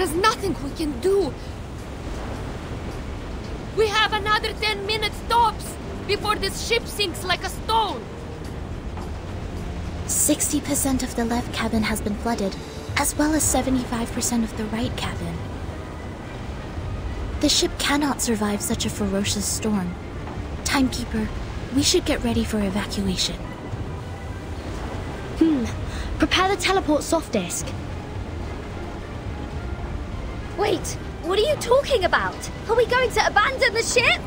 is nothing we can do. We have another 10 minutes tops before this ship sinks like a stone. 60% of the left cabin has been flooded, as well as 75% of the right cabin. The ship cannot survive such a ferocious storm. Timekeeper, we should get ready for evacuation. Prepare the teleport soft disk. Wait, what are you talking about? Are we going to abandon the ship?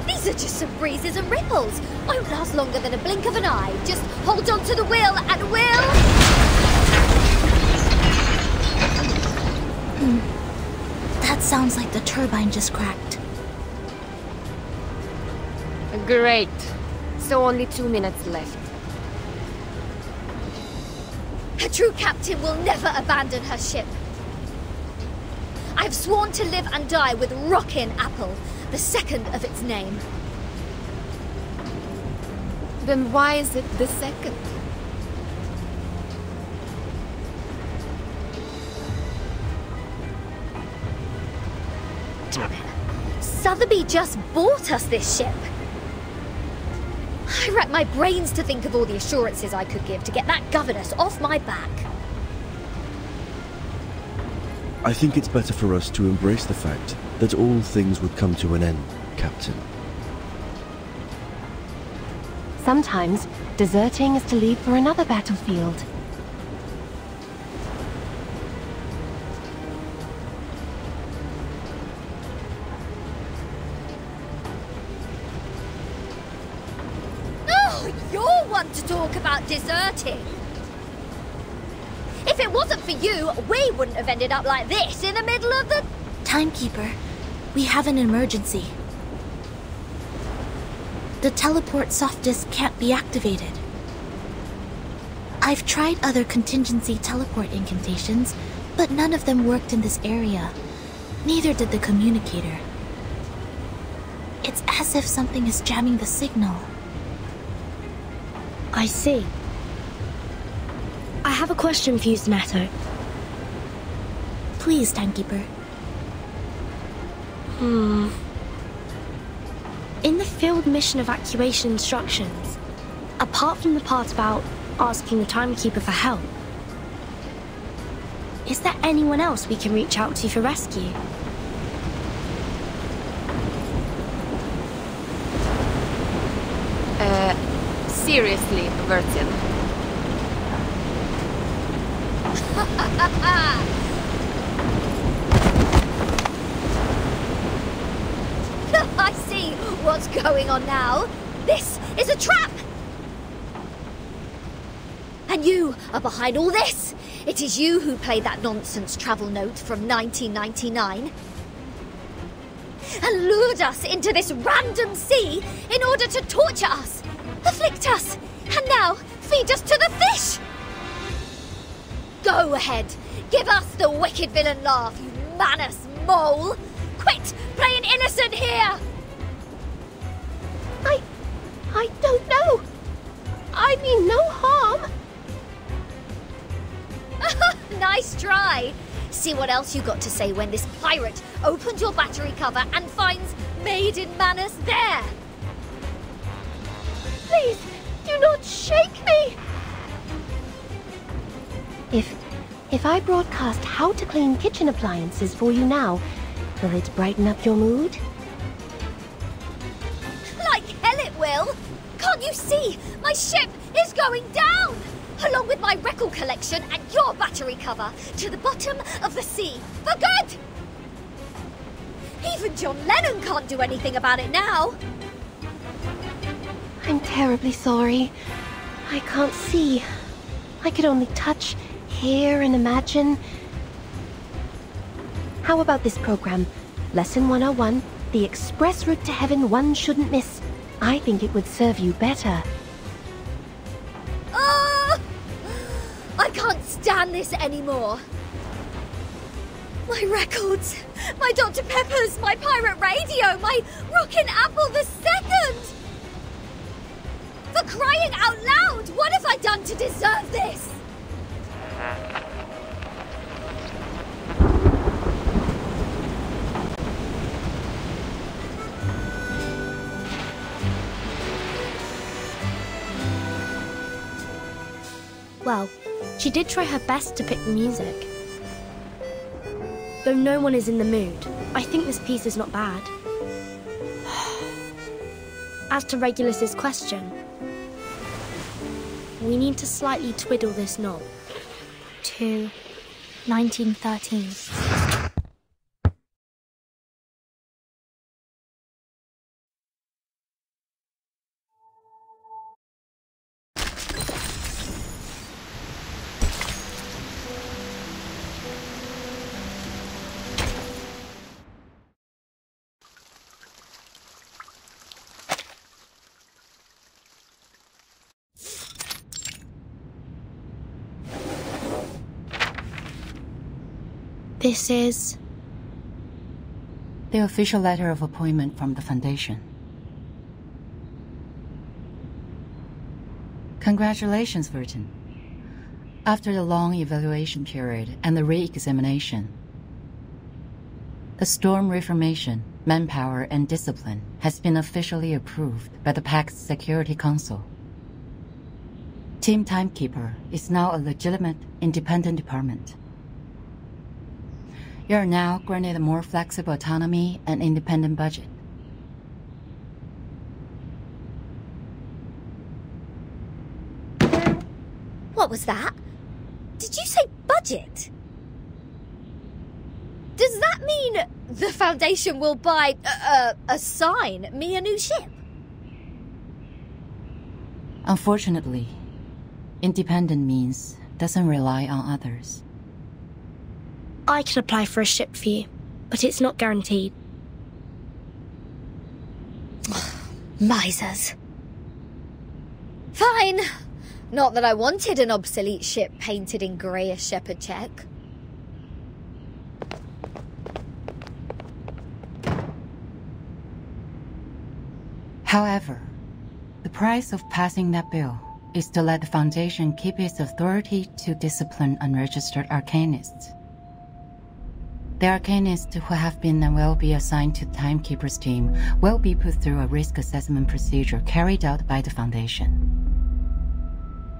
These are just some breezes and ripples. Won't last longer than a blink of an eye. Just hold on to the wheel and we'll... That sounds like the turbine just cracked. Great. So only 2 minutes left. A true captain will never abandon her ship. I've sworn to live and die with Rockin' Apple, the second of its name. Then why is it the second? Damn it. Sotheby just bought us this ship. I racked my brains to think of all the assurances I could give to get that governess off my back. I think it's better for us to embrace the fact that all things would come to an end, Captain. Sometimes, deserting is to leave for another battlefield. Oh, you're one to talk about deserting. If it wasn't for you, we wouldn't have ended up like this in the middle of the... Timekeeper, we have an emergency. The teleport soft disk can't be activated. I've tried other contingency teleport incantations, but none of them worked in this area. Neither did the communicator. It's as if something is jamming the signal. I see. I have a question for you, Snato. Please, Timekeeper. In the field mission evacuation instructions, apart from the part about asking the Timekeeper for help, is there anyone else we can reach out to for rescue? Seriously, Virgin. I see what's going on now. This is a trap! And you are behind all this. It is you who played that nonsense travel note from 1999 and lured us into this random sea in order to torture us, afflict us, and now feed us to the fish! Go ahead, give us the wicked villain laugh, you manus mole! Quit playing innocent here! I don't know. I mean no harm. Nice try. See what else you got to say when this pirate opens your battery cover and finds Maiden Manus there. Please, do not shake me. If I broadcast how to clean kitchen appliances for you now, will it brighten up your mood? Like hell it will. Can't you see? My ship is going down! Along with my record collection and your battery cover to the bottom of the sea for good! Even John Lennon can't do anything about it now. I'm terribly sorry. I can't see. I could only touch, hear, and imagine. How about this program? Lesson 101, the express route to heaven one shouldn't miss. I think it would serve you better. I can't stand this anymore. My records, my Dr. Peppers, my pirate radio, my Rockin' Apple the Second! For crying out loud, what have I done to deserve this? Well, she did try her best to pick the music. Though no one is in the mood, I think this piece is not bad. As to Regulus's question, we need to slightly twiddle this knob. To 1913. This is... the official letter of appointment from the Foundation. Congratulations, Virgin. After the long evaluation period and the re-examination, the storm reformation, manpower, and discipline has been officially approved by the Pact's Security Council. Team Timekeeper is now a legitimate, independent department. You are now granted a more flexible autonomy and independent budget. What was that? Did you say budget? Does that mean the Foundation will assign me a new ship? Unfortunately, independent means doesn't rely on others. I can apply for a ship for you, but it's not guaranteed. Misers. Fine. Not that I wanted an obsolete ship painted in grey as shepherd check. However, the price of passing that bill is to let the Foundation keep its authority to discipline unregistered arcanists. The arcanists who have been and will be assigned to the Timekeeper's team will be put through a risk assessment procedure carried out by the Foundation.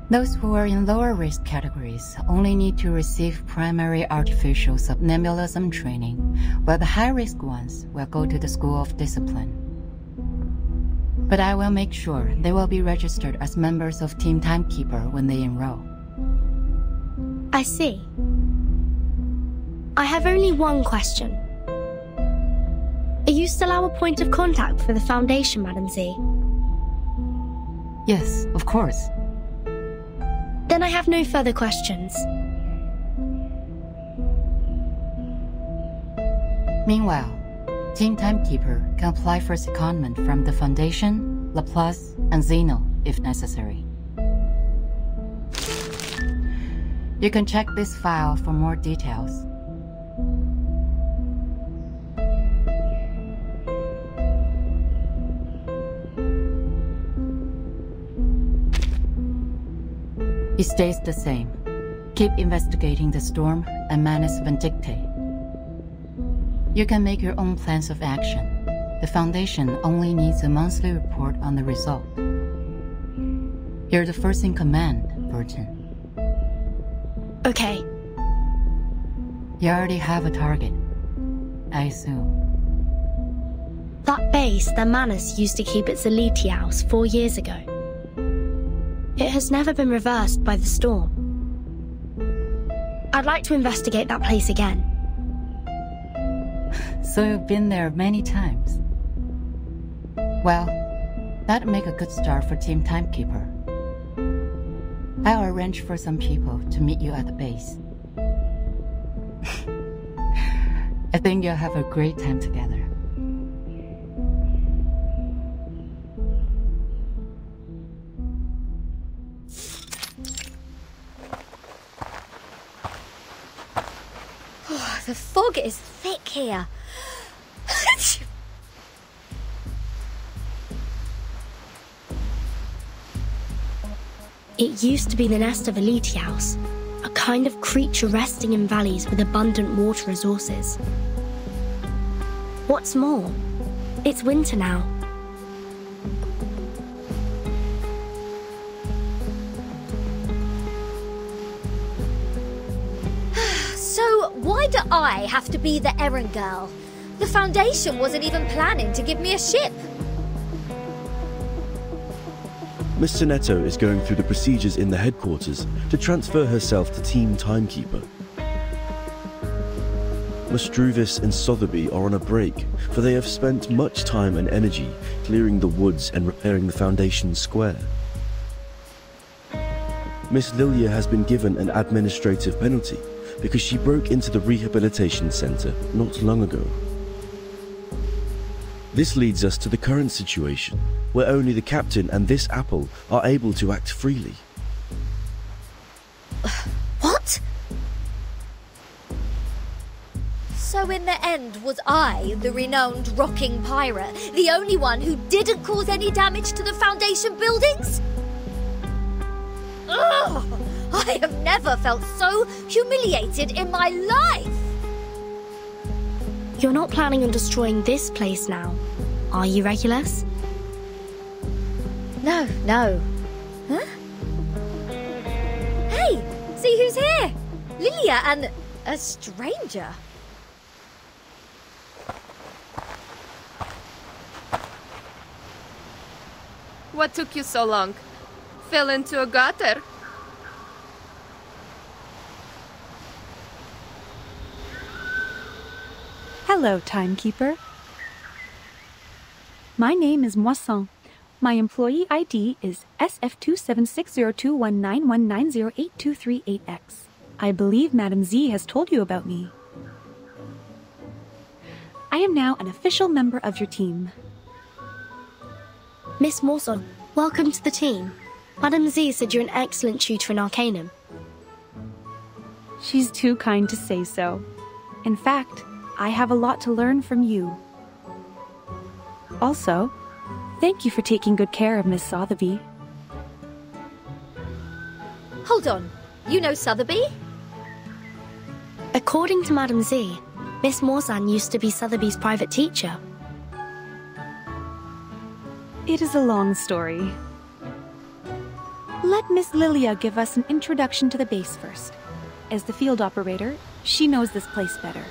Those who are in lower risk categories only need to receive primary artificial somnambulism training, while the high-risk ones will go to the School of Discipline. But I will make sure they will be registered as members of Team Timekeeper when they enroll. I see. I have only one question. Are you still our point of contact for the Foundation, Madam Z? Yes, of course. Then I have no further questions. Meanwhile, Team Timekeeper can apply for secondment from the Foundation, Laplace, and Zeno if necessary. You can check this file for more details. It stays the same. Keep investigating the storm and Manus Vindictae. You can make your own plans of action. The Foundation only needs a monthly report on the result. You're the first in command, Virgin. Okay. You already have a target, I assume. That base that Manus used to keep its elite house 4 years ago. It has never been reversed by the storm. I'd like to investigate that place again. So you've been there many times. Well, that'd make a good start for Team Timekeeper. I'll arrange for some people to meet you at the base. I think you'll have a great time together. The fog is thick here. It used to be the nest of Elitiaus, a kind of creature resting in valleys with abundant water resources. What's more, it's winter now. do I have to be the errand girl? The Foundation wasn't even planning to give me a ship. Miss Sonetto is going through the procedures in the headquarters to transfer herself to Team Timekeeper. Mstruvis and Sotheby are on a break, for they have spent much time and energy clearing the woods and repairing the Foundation square. Miss Lilia has been given an administrative penalty because she broke into the rehabilitation center not long ago. This leads us to the current situation, where only the captain and this apple are able to act freely. What? So in the end, was I, the renowned rocking pirate, the only one who didn't cause any damage to the Foundation buildings? Ugh! I have never felt so humiliated in my life! You're not planning on destroying this place now, are you, Regulus? No. Huh? Hey, see who's here? Lilia and a stranger. What took you so long? Fell into a gutter? Hello, Timekeeper. My name is Moisson. My employee ID is SF27602191908238X. I believe Madame Z has told you about me. I am now an official member of your team. Miss Morson, welcome to the team. Madame Z said you're an excellent tutor in Arcanum. She's too kind to say so. In fact, I have a lot to learn from you. Also, thank you for taking good care of Miss Sotheby. Hold on, you know Sotheby? According to Madame Z, Miss Morzan used to be Sotheby's private teacher. It is a long story. Let Miss Lilia give us an introduction to the base first. As the field operator, she knows this place better.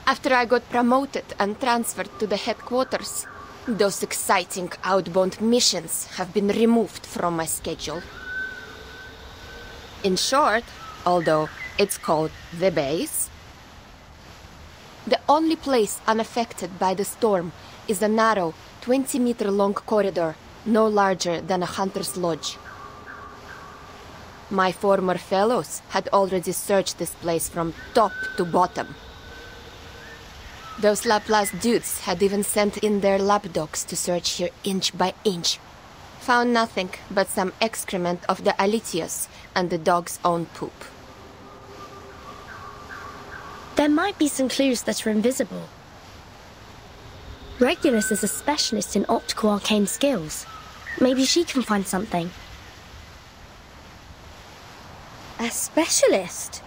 After I got promoted and transferred to the headquarters, those exciting outbound missions have been removed from my schedule. In short, although it's called the base, the only place unaffected by the storm is a narrow, 20-meter-long corridor, no larger than a hunter's lodge. My former fellows had already searched this place from top to bottom. Those Laplace dudes had even sent in their lapdogs to search here inch by inch. Found nothing but some excrement of the Alitius and the dog's own poop. There might be some clues that are invisible. Regulus is a specialist in optical arcane skills. Maybe she can find something. A specialist?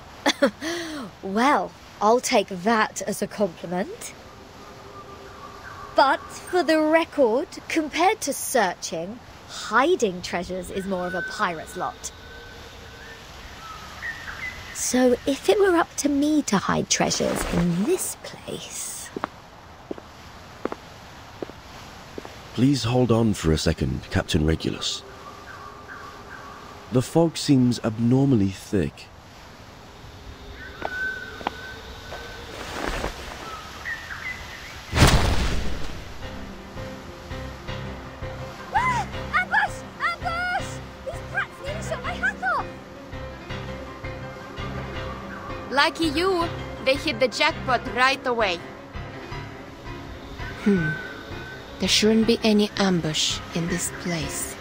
Well, I'll take that as a compliment. But for the record, compared to searching, hiding treasures is more of a pirate's lot. So if it were up to me to hide treasures in this place... Please hold on for a second, Captain Regulus. The fog seems abnormally thick. Lucky you, they hit the jackpot right away. There shouldn't be any ambush in this place.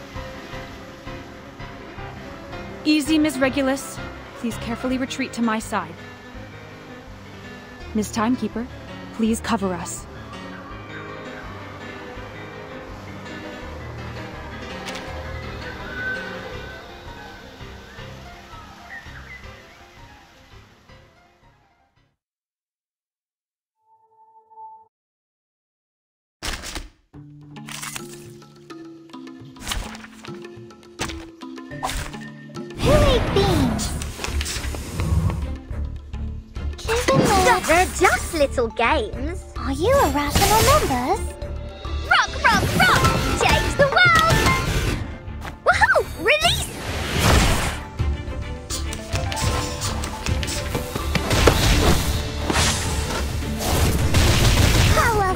Easy, Miss Regulus. Please carefully retreat to my side. Miss Timekeeper, please cover us. They're just little games. Are you irrational numbers? Rock, rock, rock! Change the world! Woohoo! Release!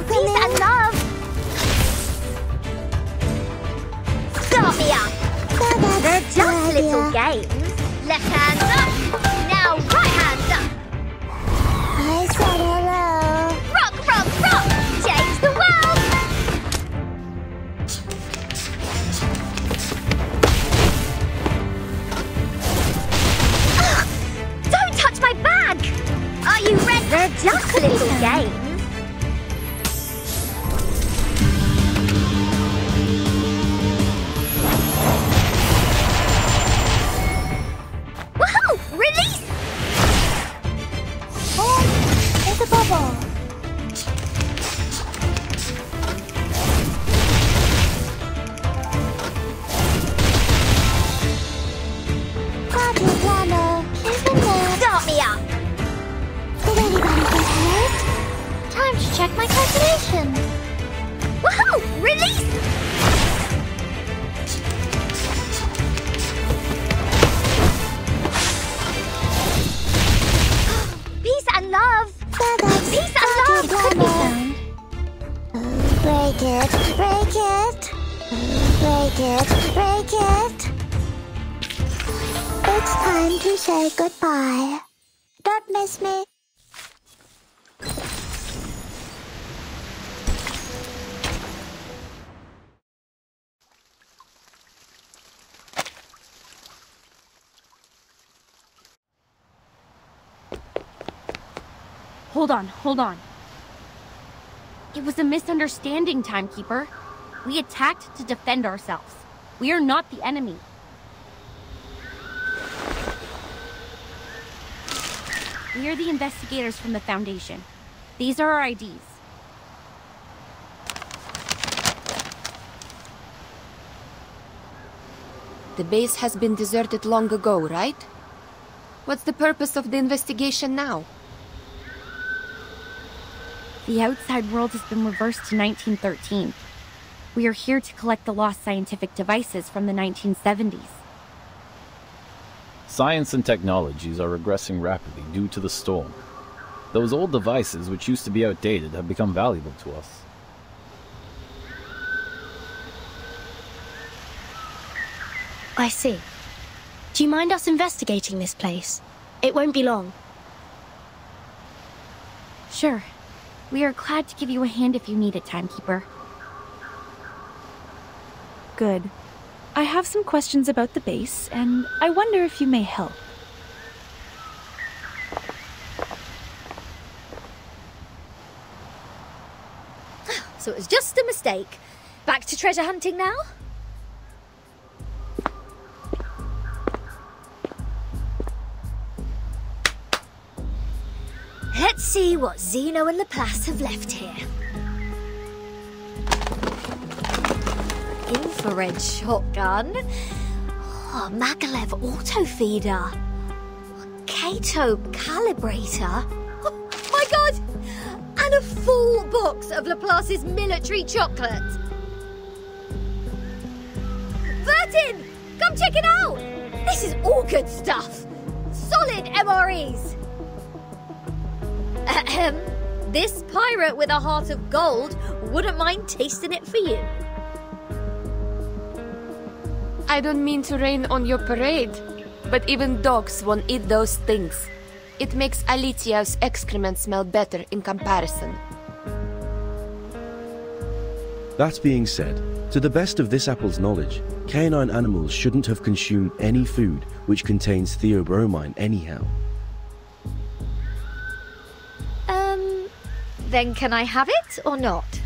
Peace and love! Start me up! They're just little games. Left hand up, now right hand up. I said hello. Rock, rock, rock! Change the world! Ugh, don't touch my bag! Are you ready? They're just little games. Woohoo! Release! Oh, it's a bubble. Party planner, isn't it? Start me up! Did anybody get hurt? Time to check my calculation. Woohoo! Release! Peace and love! Peace and love! Could be found. Break it, break it. Break it, break it. It's time to say goodbye. Don't miss me. Hold on. It was a misunderstanding, Timekeeper. We attacked to defend ourselves. We are not the enemy. We are the investigators from the Foundation. These are our IDs. The base has been deserted long ago, right? What's the purpose of the investigation now? The outside world has been reversed to 1913. We are here to collect the lost scientific devices from the 1970s. Science and technologies are regressing rapidly due to the storm. Those old devices, which used to be outdated, have become valuable to us. I see. Do you mind us investigating this place? It won't be long. Sure. We are glad to give you a hand if you need it, Timekeeper. Good. I have some questions about the base, and I wonder if you may help. So it was just a mistake. Back to treasure hunting now? Let's see what Zeno and Laplace have left here. Infrared shotgun. Oh, Magalev auto feeder. Kato calibrator. Oh my god! And a full box of Laplace's military chocolate. Vertin! Come check it out! This is all good stuff. Solid MREs. This pirate with a heart of gold wouldn't mind tasting it for you. I don't mean to rain on your parade, but even dogs won't eat those things. It makes Alitia's excrement smell better in comparison. That being said, to the best of this apple's knowledge, canine animals shouldn't have consumed any food which contains theobromine anyhow. Then can I have it or not?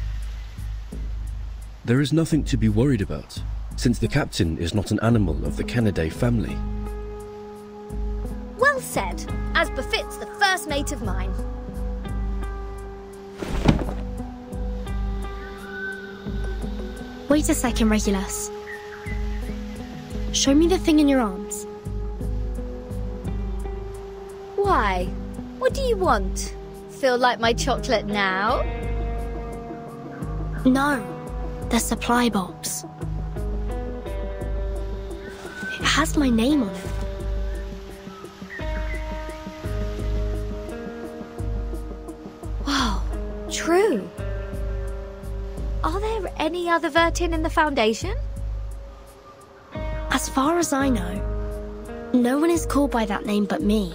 There is nothing to be worried about, since the captain is not an animal of the Canidae family. Well said, as befits the first mate of mine. Wait a second, Regulus. Show me the thing in your arms. Why? What do you want? feel like my chocolate now? No, the supply box. It has my name on it. Wow, true. Are there any other Vertin in the Foundation? As far as I know, no one is called by that name but me.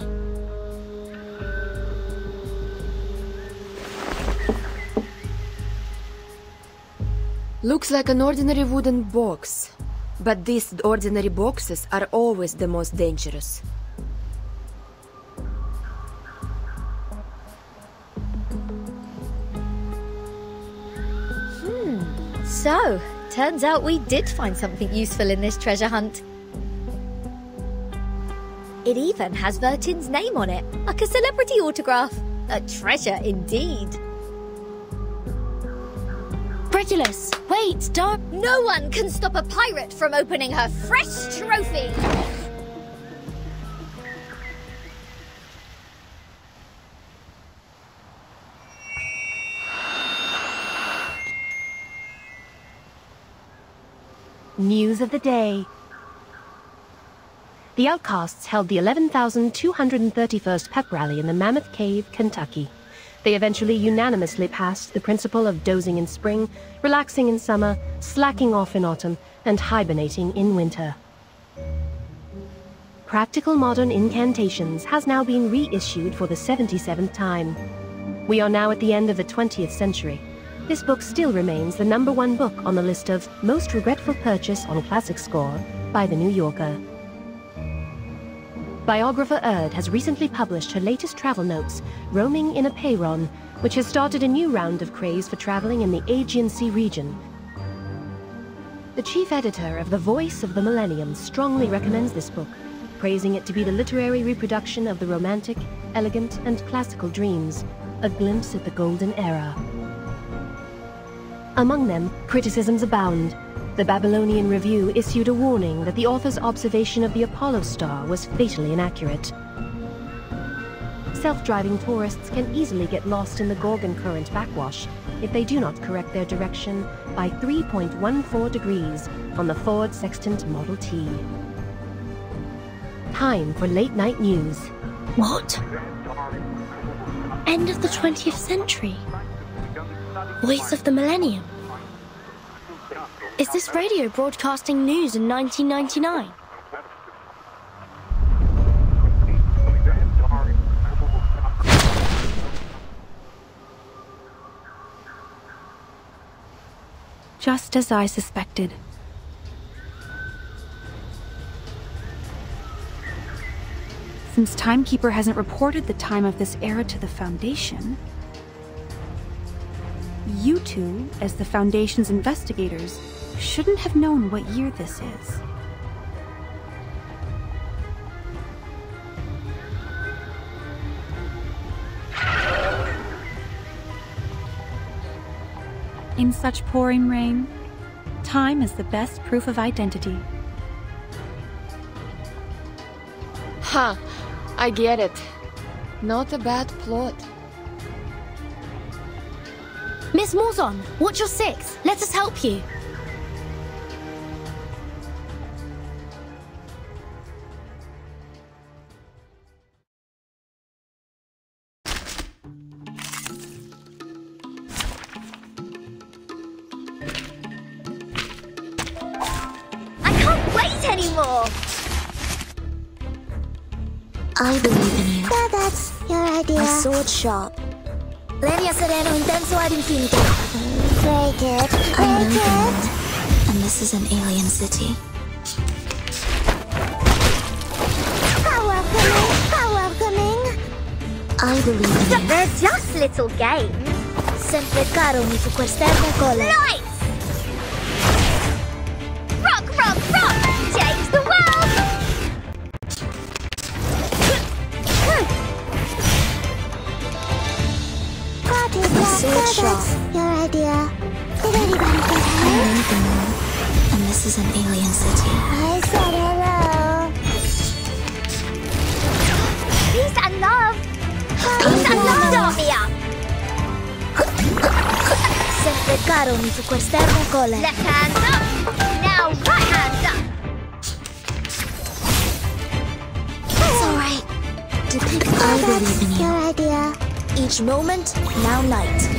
Looks like an ordinary wooden box. But these ordinary boxes are always the most dangerous. So, turns out we did find something useful in this treasure hunt. It even has Vertin's name on it, like a celebrity autograph. A treasure indeed. Regulus, wait, don't... No one can stop a pirate from opening her fresh trophy! News of the day. The Outcasts held the 11,231st pep rally in the Mammoth Cave, Kentucky. They eventually unanimously passed the principle of dozing in spring, relaxing in summer, slacking off in autumn, and hibernating in winter. Practical Modern Incantations has now been reissued for the 77th time. We are now at the end of the 20th century. This book still remains the #1 book on the list of most regretful purchase on Classic Score by The New Yorker. Biographer Erd has recently published her latest travel notes, Roaming in a Peyron, which has started a new round of craze for traveling in the Aegean Sea region. The chief editor of The Voice of the Millennium strongly recommends this book, praising it to be the literary reproduction of the romantic, elegant, and classical dreams, a glimpse at the golden era. Among them, criticisms abound. The Babylonian Review issued a warning that the author's observation of the Apollo star was fatally inaccurate. Self-driving tourists can easily get lost in the Gorgon Current backwash if they do not correct their direction by 3.14 degrees on the Ford Sextant Model T. Time for late-night news. What? End of the 20th century? Voice of the Millennium? Is this radio broadcasting news in 1999? Just as I suspected. Since Timekeeper hasn't reported the time of this era to the Foundation, you two, as the Foundation's investigators, shouldn't have known what year this is. In such pouring rain, time is the best proof of identity. Ha! I get it. Not a bad plot. Miss Morzon, what's your 6? Let us help you. Anymore. I believe in you. That's your idea. My sword sharp. Linea sereno intenso ad infinito. Break it. I know Break it. And this is an alien city. How welcoming. How welcoming. I believe in you. They're just little games. Sempre caro mi su quest'erba cola. Lights! Rock, rock, rock! Change the world! Got it. That's your idea. Did anybody get I hurt? know the moon. And this is an alien city. I said hello. Peace and love! Sempre caro mi su quest'ermo cole. Left hand up. Now right hand up. It's alright. I believe in you. Your idea. Each moment, now night.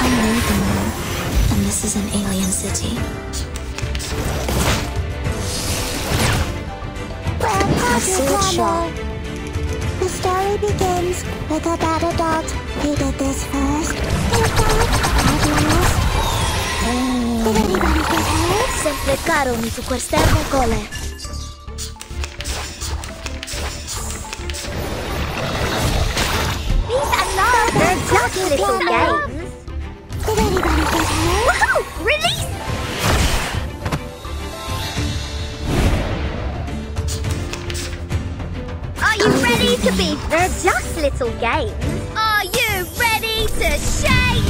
I know the moon, and this is an alien city. I've seen it show. The story begins with a bad adult. He did this first. He died at last. Did anybody get hurt? Sempre caro mi su quest'ermo cole. Peace and love. They're just little games. Did anybody get hurt? Woohoo! Release! Are you ready to be? They're just little games. Are you ready to shake?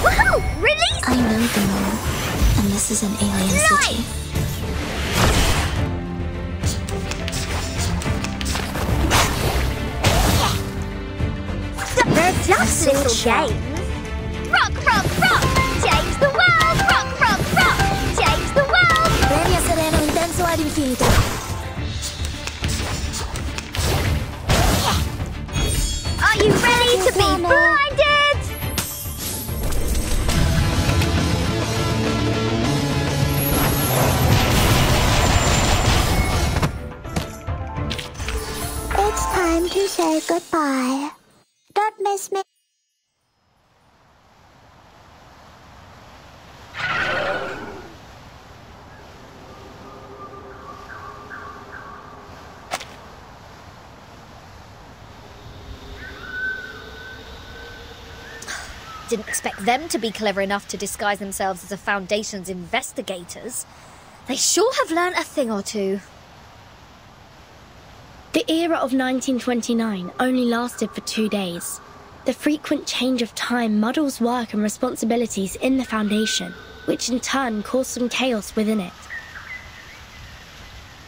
Woohoo! Release! I know the moon, and this is an alien city. They're just little games. Rock, rock, rock! Change the world! Rock, rock, rock! Change the world! Premio sereno intenso ad infinito. Are you ready to be blinded? It's time to say goodbye. Don't miss me. Didn't expect them to be clever enough to disguise themselves as the Foundation's investigators. They sure have learnt a thing or two. The era of 1929 only lasted for 2 days. The frequent change of time muddles work and responsibilities in the Foundation, which in turn caused some chaos within it.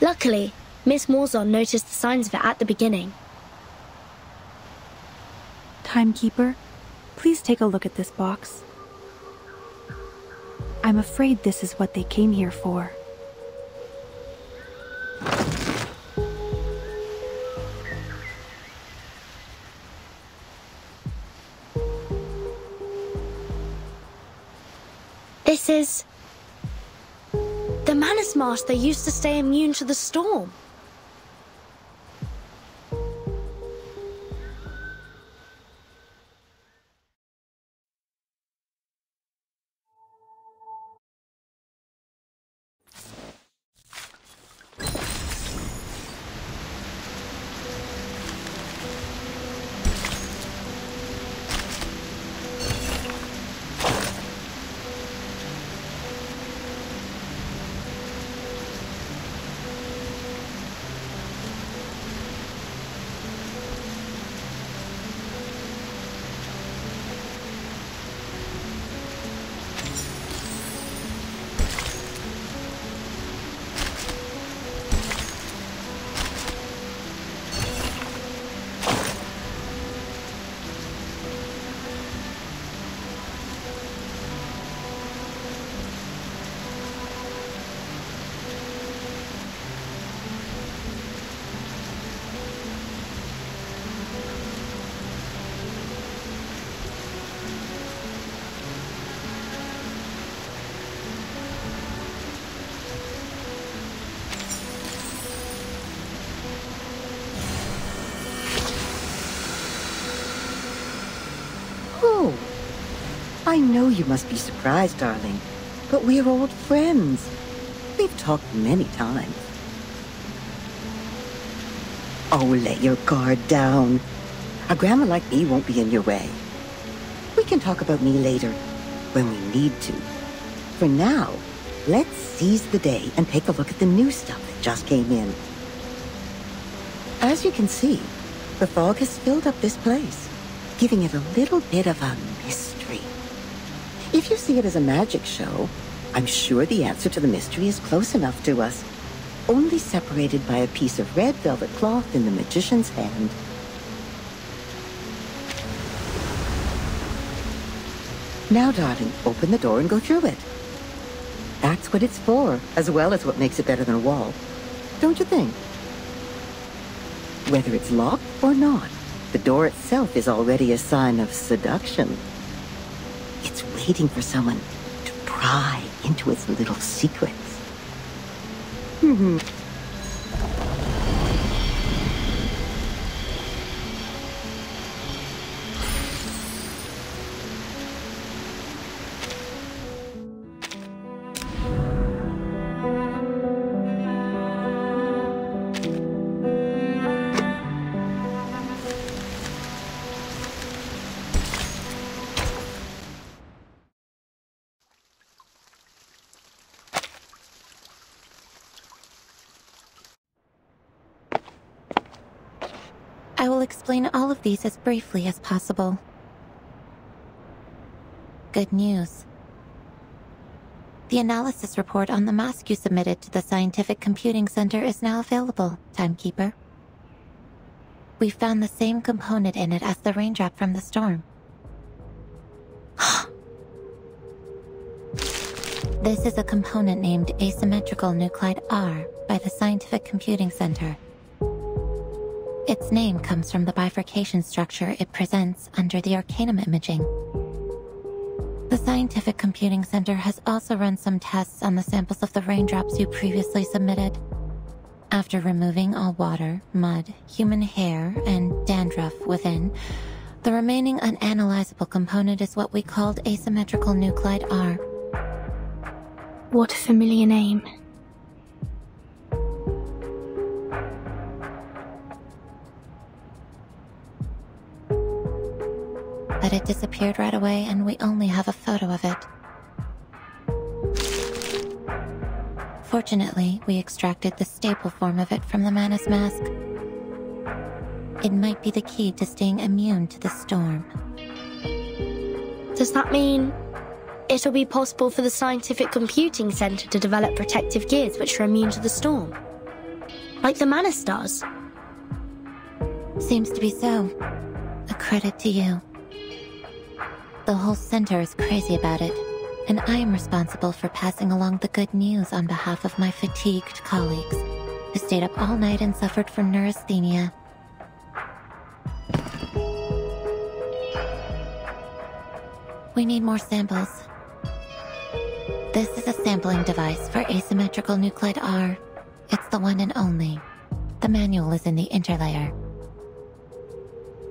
Luckily, Miss Morzon noticed the signs of it at the beginning. Timekeeper, please take a look at this box. I'm afraid this is what they came here for. This is the Manus mask they used to stay immune to the storm. I know you must be surprised, darling, but we're old friends. We've talked many times. Oh, let your guard down. A grandma like me won't be in your way. We can talk about me later, when we need to. For now, let's seize the day and take a look at the new stuff that just came in. As you can see, the fog has filled up this place, giving it a little bit of a mystery. If you see it as a magic show, I'm sure the answer to the mystery is close enough to us, only separated by a piece of red velvet cloth in the magician's hand. Now, darling, open the door and go through it. That's what it's for, as well as what makes it better than a wall. Don't you think? Whether it's locked or not, the door itself is already a sign of seduction. It's waiting for someone to pry into its little secrets. I will explain all of these as briefly as possible. Good news. The analysis report on the mask you submitted to the Scientific Computing Center is now available, Timekeeper. We found the same component in it as the raindrop from the storm. This is a component named asymmetrical nuclide R by the Scientific Computing Center. Its name comes from the bifurcation structure it presents under the Arcanum imaging. The Scientific Computing Center has also run some tests on the samples of the raindrops you previously submitted. After removing all water, mud, human hair, and dandruff within, the remaining unanalyzable component is what we called asymmetrical nuclide R. What a familiar name. But it disappeared right away, and we only have a photo of it. Fortunately, we extracted the stable form of it from the Manus mask. It might be the key to staying immune to the storm. Does that mean it'll be possible for the Scientific Computing Center to develop protective gears which are immune to the storm? Like the Manus does? Seems to be so. A credit to you. The whole center is crazy about it, and I am responsible for passing along the good news on behalf of my fatigued colleagues, who stayed up all night and suffered from neurasthenia. We need more samples. This is a sampling device for asymmetrical nuclide R. It's the one and only. The manual is in the interlayer.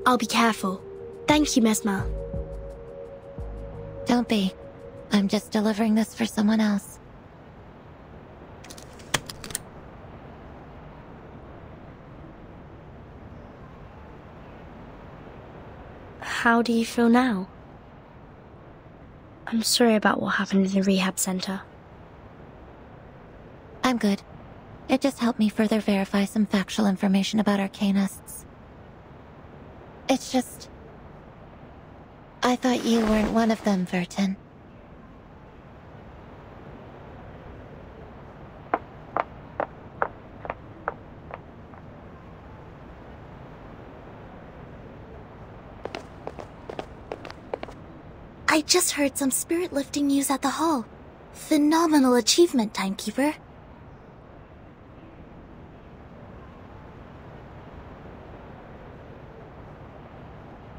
I'll be careful. Thank you, Mesmer. Don't be. I'm just delivering this for someone else. How do you feel now? I'm sorry about what happened in the rehab center. I'm good. It just helped me further verify some factual information about Arcanists. It's just... I thought you weren't one of them, Vertin. I just heard some spirit-lifting news at the hall. Phenomenal achievement, Timekeeper.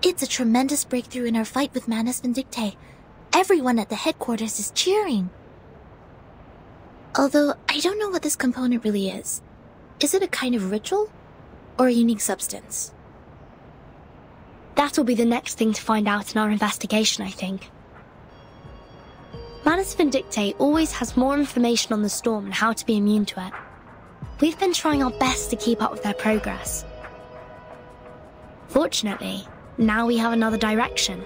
It's a tremendous breakthrough in our fight with Manus Vindictae. Everyone at the headquarters is cheering. Although, I don't know what this component really is. Is it a kind of ritual? Or a unique substance? That'll be the next thing to find out in our investigation, I think. Manus Vindictae always has more information on the storm and how to be immune to it. We've been trying our best to keep up with their progress. Fortunately, now we have another direction.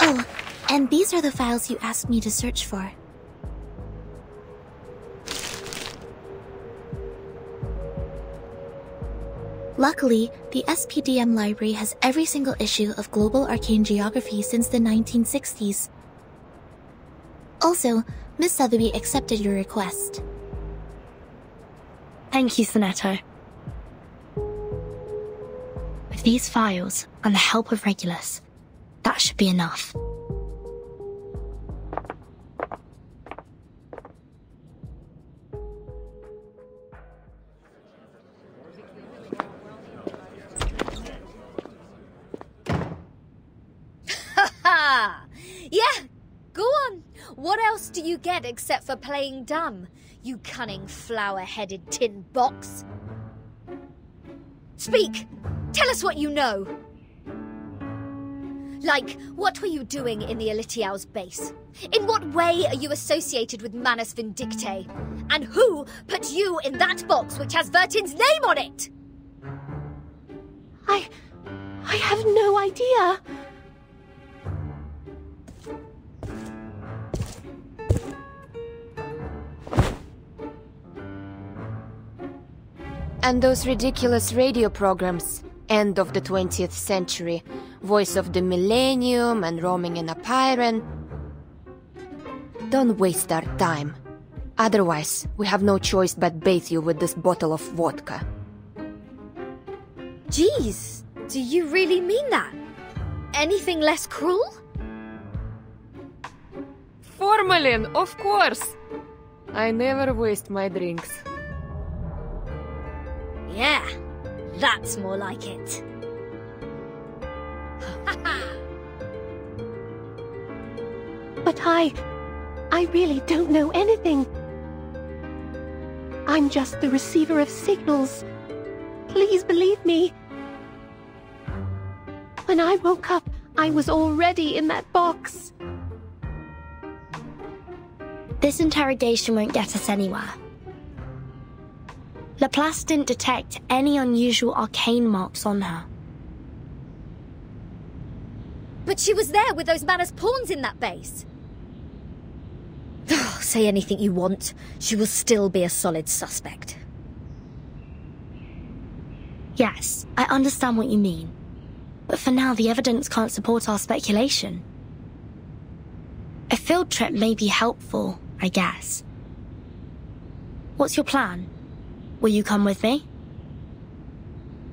Oh, and these are the files you asked me to search for. Luckily, the SPDM library has every single issue of Global Arcane Geography since the 1960s. Also, Miss Sotheby accepted your request. Thank you, Sonetto. With these files and the help of Regulus, that should be enough. Yeah, go on. What else do you get except for playing dumb, you cunning flower-headed tin box? Speak! Tell us what you know! Like, what were you doing in the Elitiao's base? In what way are you associated with Manus Vindictae? And who put you in that box which has Vertin's name on it? I have no idea. And those ridiculous radio programs, end of the 20th century, voice of the millennium and roaming in a Pyron. Don't waste our time. Otherwise, we have no choice but bathe you with this bottle of vodka. Jeez, do you really mean that? Anything less cruel? Formalin, of course! I never waste my drinks. Yeah, that's more like it. But I really don't know anything. I'm just the receiver of signals. Please believe me. When I woke up, I was already in that box. This interrogation won't get us anywhere. Laplace didn't detect any unusual arcane marks on her. But she was there with those Manus pawns in that base. Say anything you want, she will still be a solid suspect. Yes, I understand what you mean. But for now, the evidence can't support our speculation. A field trip may be helpful, I guess. What's your plan? Will you come with me?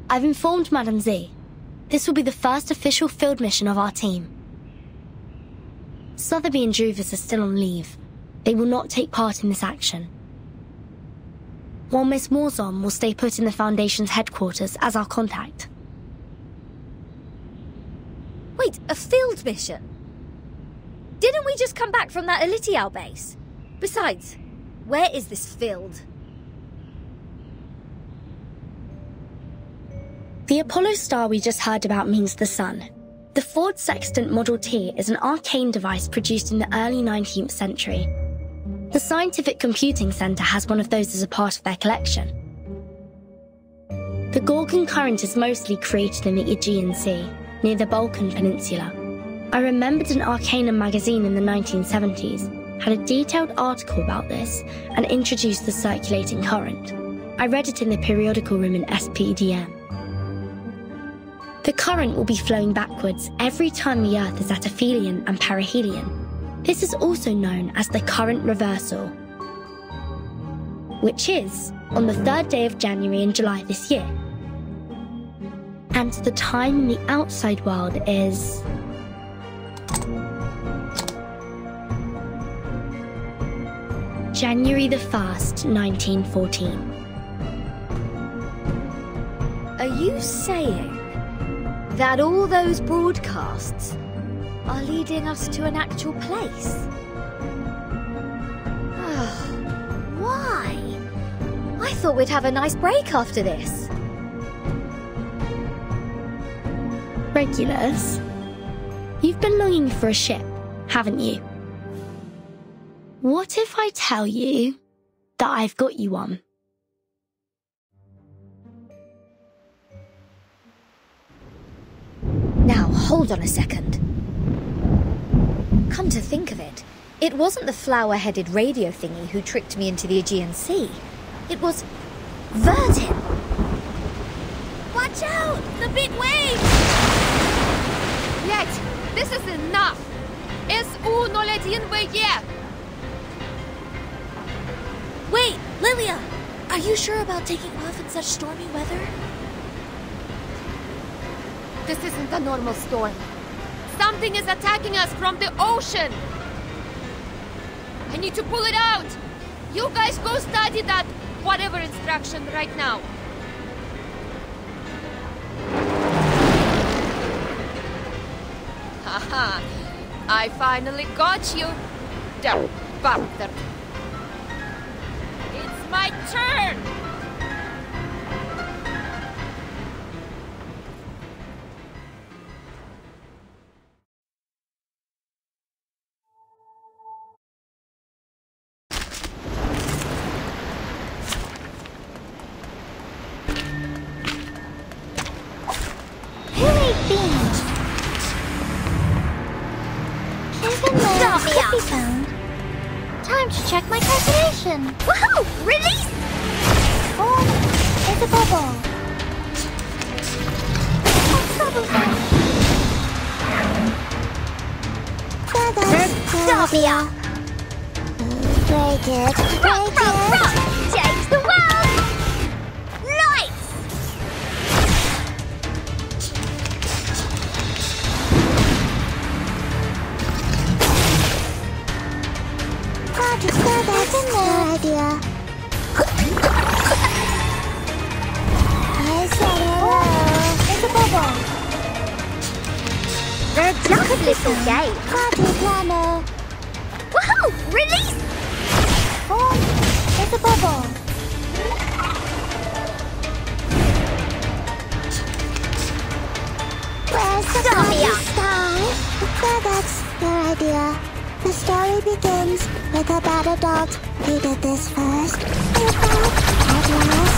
I've informed Madame Z. This will be the first official field mission of our team. Sotheby and Druvis are still on leave. They will not take part in this action. While Miss Morzon will stay put in the Foundation's headquarters as our contact. Wait, a field mission? Didn't we just come back from that Elitiao base? Besides, where is this field? The Apollo star we just heard about means the sun. The Ford Sextant Model T is an arcane device produced in the early 19th century. The Scientific Computing Center has one of those as a part of their collection. The Gorgon current is mostly created in the Aegean Sea, near the Balkan Peninsula. I remembered an Arcanum magazine in the 1970s had a detailed article about this and introduced the circulating current. I read it in the periodical room in SPDM. The current will be flowing backwards every time the Earth is at aphelion and perihelion. This is also known as the current reversal, which is on the 3rd day of January and July this year. And the time in the outside world is... January the 1st, 1914. Are you saying that all those broadcasts are leading us to an actual place? Why? I thought we'd have a nice break after this. Regulus, you've been longing for a ship, haven't you? What if I tell you that I've got you one? Now, hold on a second. Come to think of it, it wasn't the flower-headed radio thingy who tricked me into the Aegean Sea. It was Vertin. Why Watch out! The big waves! Блять, this is enough! SU-01VE! Wait, Lilia! Are you sure about taking off in such stormy weather? This isn't a normal storm. Something is attacking us from the ocean! I need to pull it out! You guys go study that whatever instruction right now. Haha, I finally got you, damn bastard. It's my turn! Who ate beans? Even though could be found. Time to check my calculation. Woohoo! Release! Oh, it's a bubble. Dobia! Very good, very good. Change the world! Lights! Project that's a good idea. I said hello. It's a bubble. They're just a little game. Party planner. Woohoo! Release! Oh, it's a bubble. Where's the party star? So that's your idea. The story begins with a bad adult who did this first. And at last.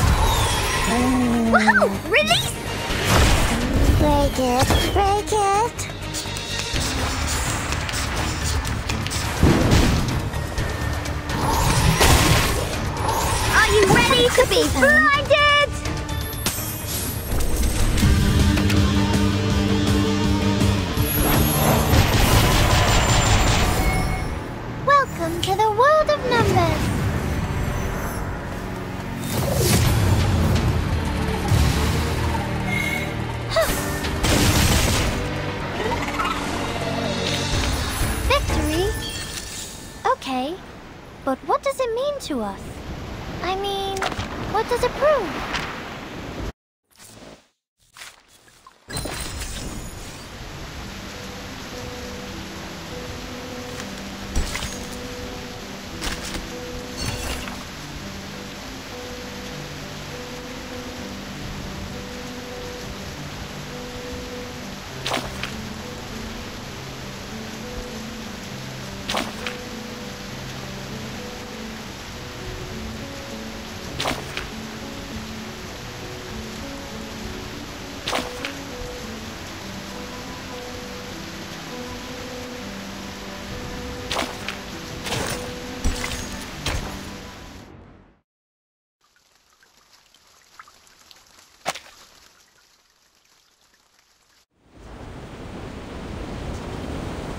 Woohoo! Release! Very good, very good. Are you ready to be blinded? Welcome to the world of numbers. Victory? Okay, but what does it mean to us? I mean, what does it prove?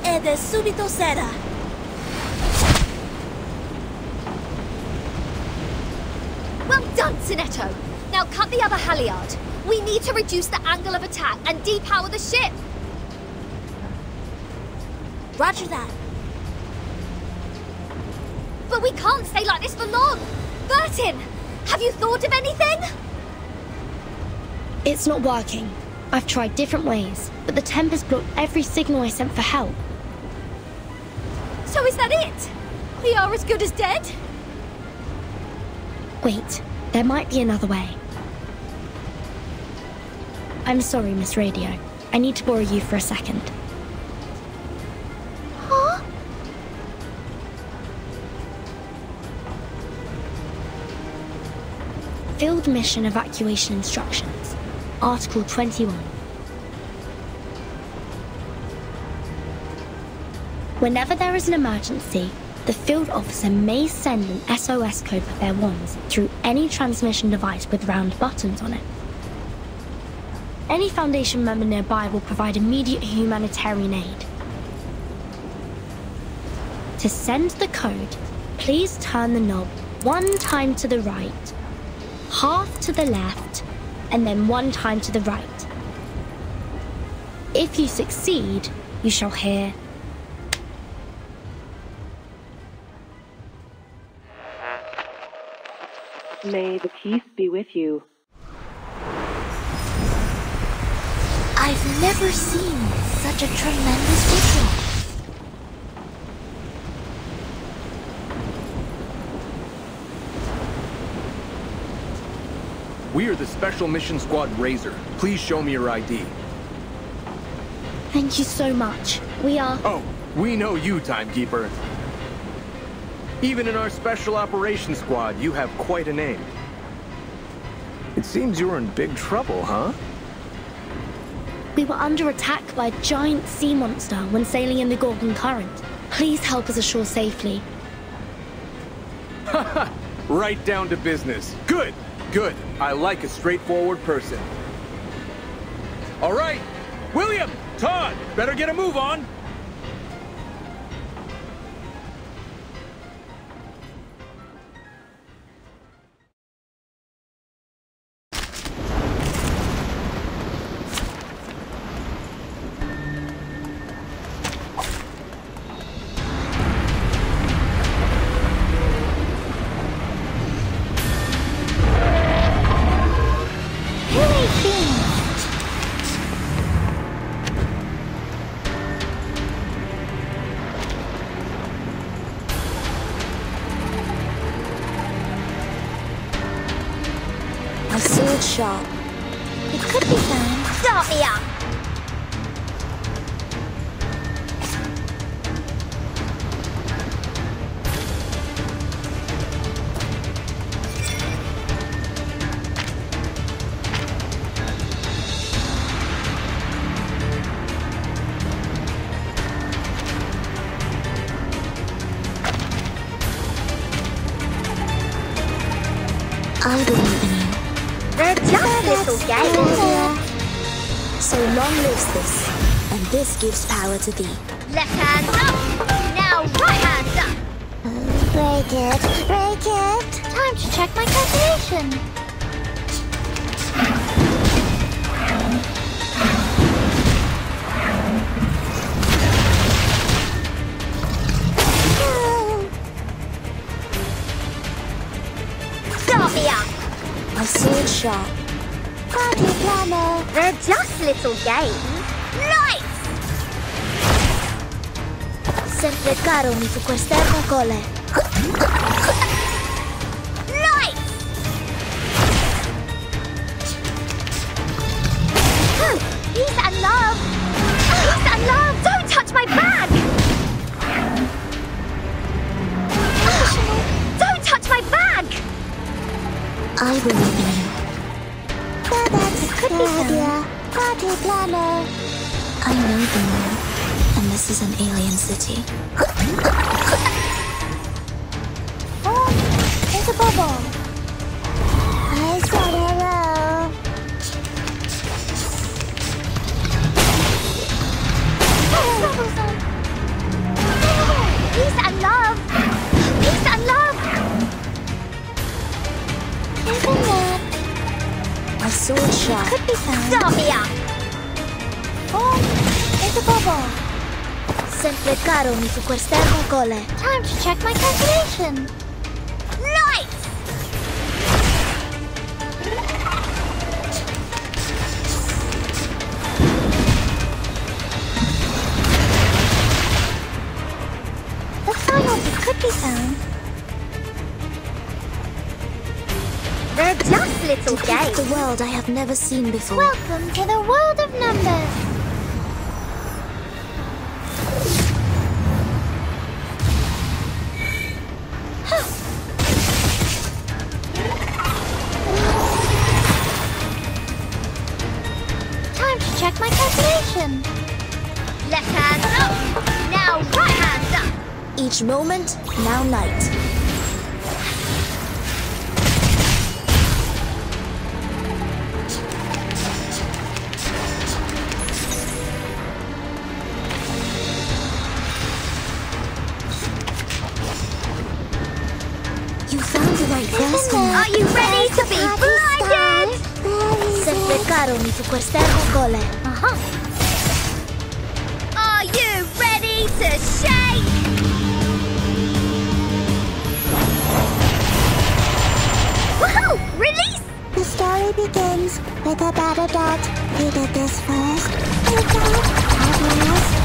Ed è subito sera. Well done, Sinetto. Now cut the other halyard. We need to reduce the angle of attack and depower the ship. Roger that. But we can't stay like this for long. Bertin, have you thought of anything? It's not working. I've tried different ways, but the Tempest blocked every signal I sent for help. So is that it? We are as good as dead? Wait, there might be another way. I'm sorry, Miss Radio. I need to borrow you for a second. Huh? Field Mission Evacuation Instructions, Article 21. Whenever there is an emergency, the field officer may send an SOS code with their wands through any transmission device with round buttons on it. Any Foundation member nearby will provide immediate humanitarian aid. To send the code, please turn the knob 1 time to the right, half to the left, and then 1 time to the right. If you succeed, you shall hear... May the peace be with you. I've never seen such a tremendous visual. We are the Special Mission Squad Razor. Please show me your ID. Thank you so much. We are... Oh, we know you, Timekeeper. Even in our Special Operations Squad, you have quite a name. It seems you're in big trouble, huh? We were under attack by a giant sea monster when sailing in the Gorgon Current. Please help us ashore safely. Haha! Right down to business. Good! Good. I like a straightforward person. All right! William! Todd! Better get a move on! Shop. It could be found. Start me up! I believe in you. They're just little games. So long lives this, and this gives power to thee. Left hand up! Now right hand up! Break it, break it! Time to check my calculation. Start me up! My sword sharp. Party planner. They're just little games. Nice! Sempre caro mi fu quest'ermo cole. Nice! Peace and love! Peace and love! Don't touch my bag! Don't touch my bag! I believe in you. That's a good idea. Party planner. I know the moon, and this is an alien city. Oh, there's a bubble. I said hello. Peace and love! Peace and love! Isn't that? My sword sharp. Could be found. Start me up! Oh, there's a bubble. Sempre caro mi fu quest'ermo cole. Time to check my calculation. Nice! The final bit could be found. They're just little games. The world I have never seen before. Welcome to the world of numbers. Time to check my calculation. Left hand up! Now right hand up! Each moment, now night. prepararomi su quest'ermo gole. Are you ready to shake? Woohoo! Release! The story begins with a bad adult who did this first. And God at last.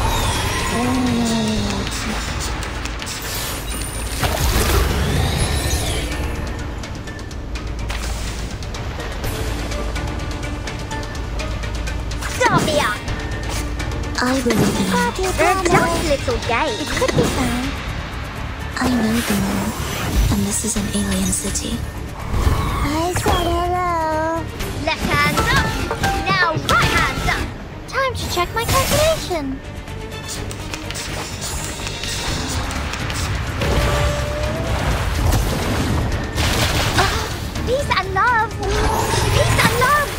Sophia! I believe in you. They're just little games. It could be fine. I know the moon, and this is an alien city. I said hello. Left hand up. Now right hand up. Time to check my calculation. Peace and love. Peace and love.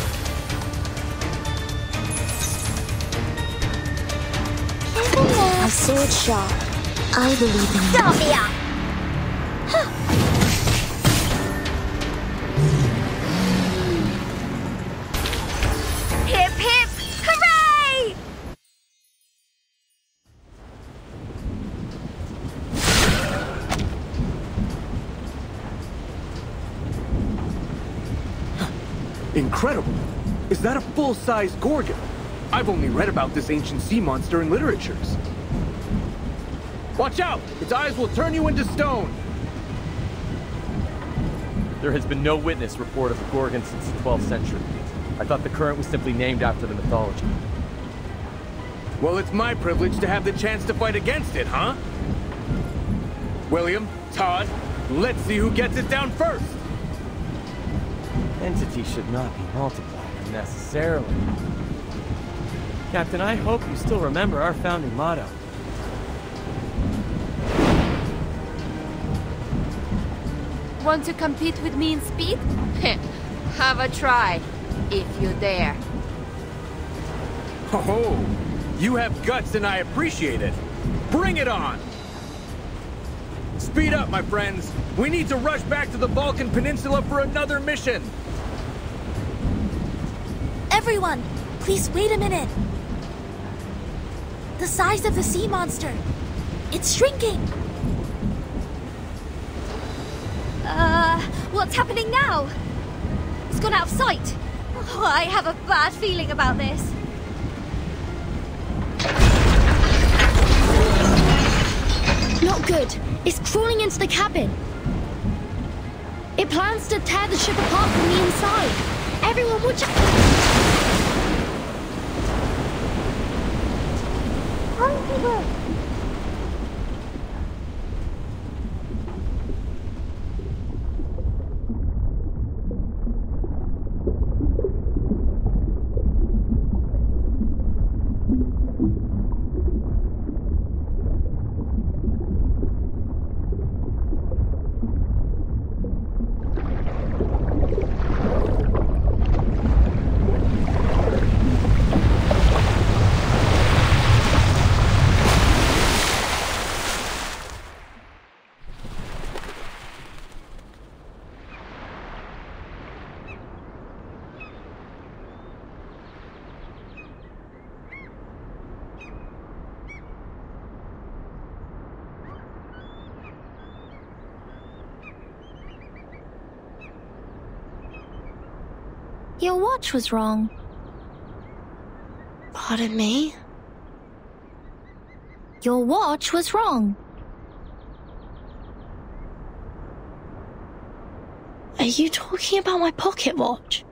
Isn't there? A sword shot. I believe in you. Sophia! Hip hip! Hooray! Incredible! Is that a full-size Gorgon? I've only read about this ancient sea monster in literatures. Watch out! Its eyes will turn you into stone! There has been no witness report of a Gorgon since the 12th century. I thought the current was simply named after the mythology. Well, it's my privilege to have the chance to fight against it, huh? William, Todd, let's see who gets it down first! Entity should not be multiplied unnecessarily. Captain, I hope you still remember our founding motto. Want to compete with me in speed? Have a try, if you dare. Oh, you have guts and I appreciate it. Bring it on! Speed up, my friends. We need to rush back to the Balkan Peninsula for another mission. Everyone, please wait a minute. The size of the sea monster. It's shrinking. What's happening now? It's gone out of sight. Oh, I have a bad feeling about this. Not good. It's crawling into the cabin. It plans to tear the ship apart from the inside. Everyone watch out! Your watch was wrong. Pardon me? Your watch was wrong. Are you talking about my pocket watch?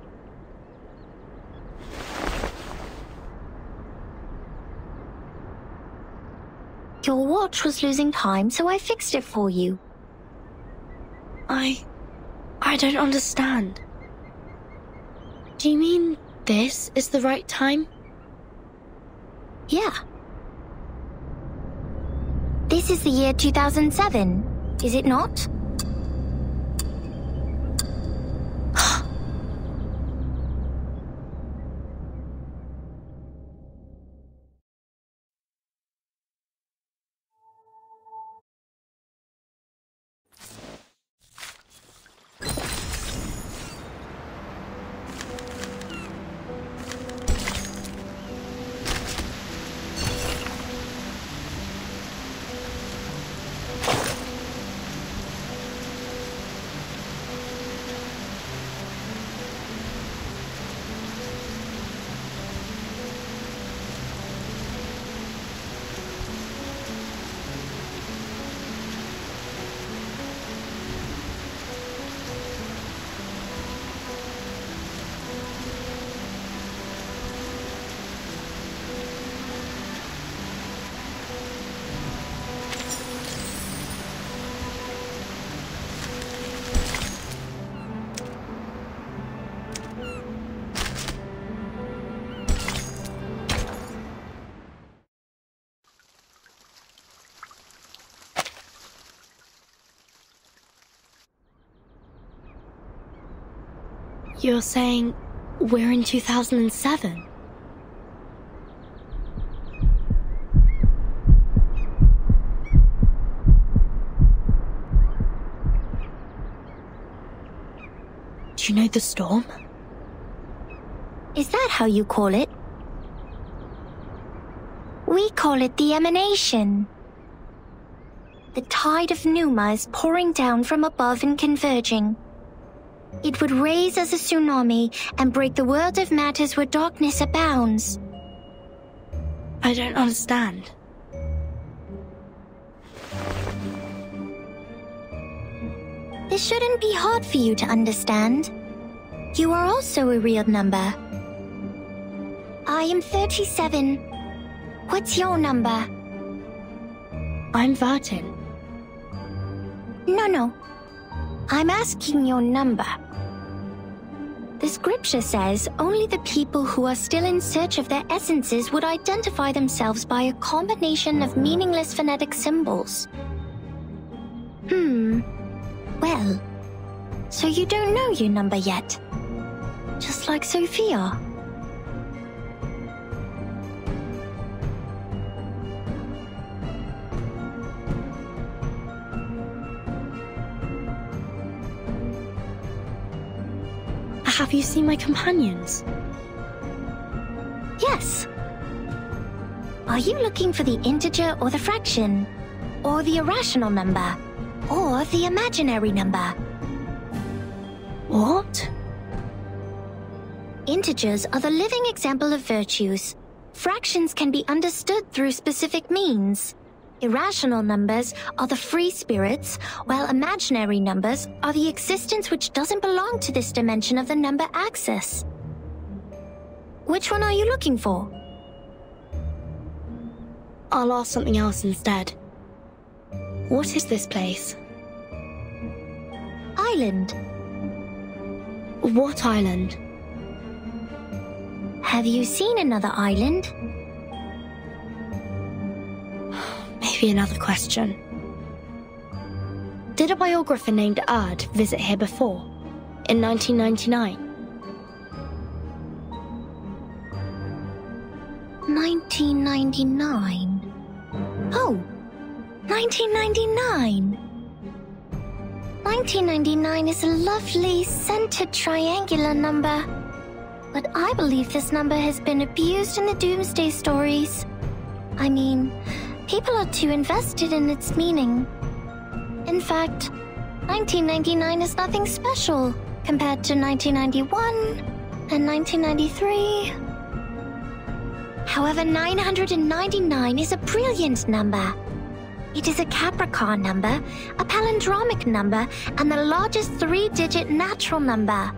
Your watch was losing time, so I fixed it for you. I don't understand. Do you mean this is the right time? Yeah. This is the year 2007, is it not? You're saying we're in 2007? Do you know the storm? Is that how you call it? We call it the emanation. The tide of Numa is pouring down from above and converging. It would raise as a tsunami and break the world of matters where darkness abounds. I don't understand. This shouldn't be hard for you to understand. You are also a real number. I am 37. What's your number? I'm Vertin. No. I'm asking your number. The scripture says only the people who are still in search of their essences would identify themselves by a combination of meaningless phonetic symbols. Well, so you don't know your number yet. Just like Sophia. Have you seen my companions? Yes. Are you looking for the integer or the fraction? Or the irrational number? Or the imaginary number? What? Integers are the living example of virtues. Fractions can be understood through specific means. Irrational numbers are the free spirits, while imaginary numbers are the existence which doesn't belong to this dimension of the number axis. Which one are you looking for? I'll ask something else instead. What is this place? Island. What island? Have you seen another island? Maybe another question. Did a biographer named Erd visit here before, in 1999? 1999? Oh, 1999! 1999 is a lovely, centered triangular number. But I believe this number has been abused in the Doomsday stories. I mean, people are too invested in its meaning. In fact, 1999 is nothing special compared to 1991 and 1993. However, 999 is a brilliant number. It is a Capricorn number, a palindromic number, and the largest 3-digit natural number.